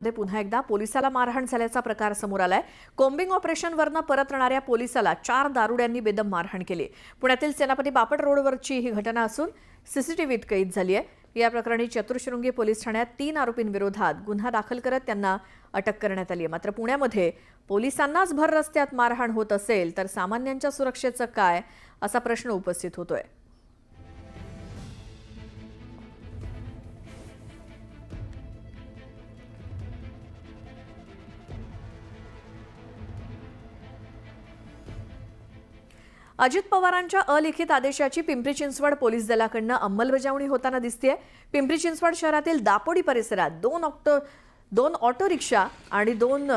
पुन्हा एकदा पोलिसाला मारहाण झाल्याचा प्रकार समोर आलाय। कोम्बिंग ऑपरेशनवरनं परतणाऱ्या पोलिसाला 4 दारुड्यांनी बेदम मारहाण केली। पुण्यातील सेनापती बापट रोडवरची ही घटना असून सीसीटीव्हीत कैद झाली आहे। या प्रकरणी चतुर्श्रृंगी पोलीस ठाण्यात 3 आरोपींविरोधात गुन्हा दाखल करत त्यांना अटक करण्यात आली आहे। मात्र पुण्यामध्ये पोलिसांनाच भर रस्त्यात मारहाण होत असेल तर सामान्यांच्या सुरक्षेचं काय असा प्रश्न उपस्थित होतोय। अजित पवारांच्या अलिखित आदेशाची पिंपरी चिंचवड पोलीस दलाकडून अंमलबजावणी होताना दिसतेय। पिंपरी चिंचवड शहरातील दापोडी परिसरात दोन ऑटो रिक्षा आणि 2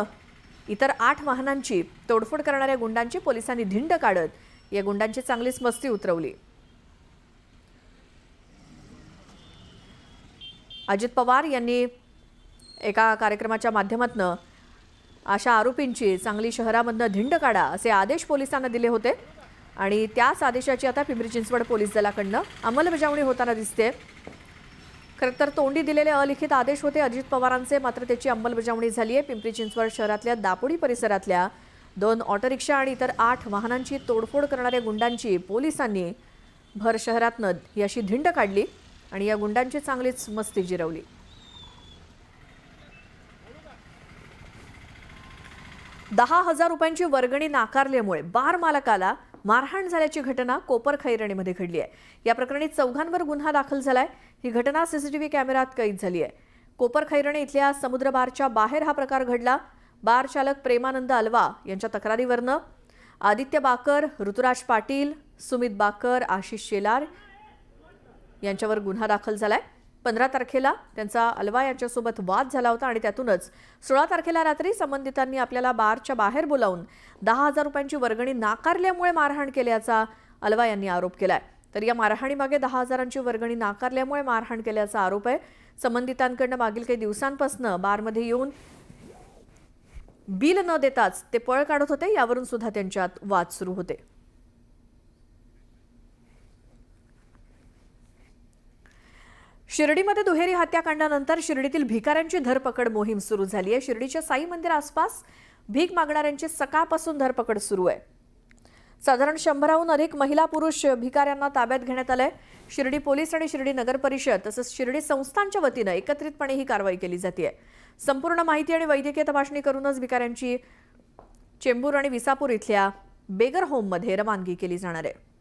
इतर 8 वाहनांची तोडफोड करणाऱ्या गुंडांची पोलिसांनी धिंड काढत या गुंडांची चांगलीच मस्ती उतरवली। अजित पवार यांनी एका कार्यक्रमाच्या माध्यमातून अशा आरोपींची चांगली शहरामधून धिंड काढा असे आदेश पोलिसांना दिले होते आणि त्याच आदेशाची आता पिंपरी चिंचवड पोलीस दलाकडून अंमलबजावणी होताना दिसते। खरं तर तोंडी दिलेले अलिखित आदेश होते अजित पवारांचे, मात्र त्याची अंमलबजावणी झाली आहे। पिंपरी चिंचवड शहरातल्या दापोडी परिसरातल्या 2 ऑटो रिक्षा आणि इतर 8 वाहनांची तोडफोड करणाऱ्या गुंडांची पोलिसांनी भर शहरातनं याशी धिंड काढली आणि या गुंडांची चांगलीच मस्ती जिरवली। 10,000 रुपयांची वर्गणी नाकारल्यामुळे बार मालकाला मारहाण झाल्याची घटना कोपर खैरणीमध्ये घडली आहे। या प्रकरणी 4 गुन्हा दाखल झालाय। ही घटना सीसीटीव्ही कॅमेऱ्यात कैद झाली आहे। कोपर खैरणी इथल्या समुद्र बारच्या बाहेर हा प्रकार घडला। बार चालक प्रेमानंद अलवा यांच्या तक्रारीवरनं आदित्य बाकर, ऋतुराज पाटील, सुमित बाकर, आशिष शेलार यांच्यावर गुन्हा दाखल झालाय। 15 तारखेला त्यांचा अलवा यांच्यासोबत वाद झाला होता आणि त्यातूनच 16 तारखेला रात्री संबंधितांनी आपल्याला बारच्या बाहेर बोलावून 10,000 रुपयांची वर्गणी नाकारल्यामुळे मारहाण केल्याचा अलवा यांनी आरोप केलाय। तर या मारहाणीमागे 10,000ची वर्गणी नाकारल्यामुळे मारहाण केल्याचा आरोप आहे। संबंधितांकडून मागील काही दिवसांपासून बारमध्ये येऊन बिल न देताच ते पळ काढत होते। यावरून सुद्धा त्यांच्यात वाद सुरू होते। शिर्डीमध्ये दुहेरी हत्याकांडानंतर शिर्डीतील भिकाऱ्यांची धरपकड मोहीम सुरू झाली आहे। शिर्डीच्या साई मंदिर आसपास भीक मागणाऱ्यांची सकाळपासून धरपकड सुरू आहे। साधारण 100हून अधिक महिला पुरुष भिकाऱ्यांना ताब्यात घेण्यात आलंय। शिर्डी पोलीस आणि शिर्डी नगर परिषद तसंच शिर्डी संस्थांच्या वतीनं एकत्रितपणे ही कारवाई केली जाते। संपूर्ण माहिती आणि वैद्यकीय तपासणी करूनच भिकाऱ्यांची चेंबूर आणि विसापूर इथल्या बेगर होममध्ये रवानगी केली जाणार आहे।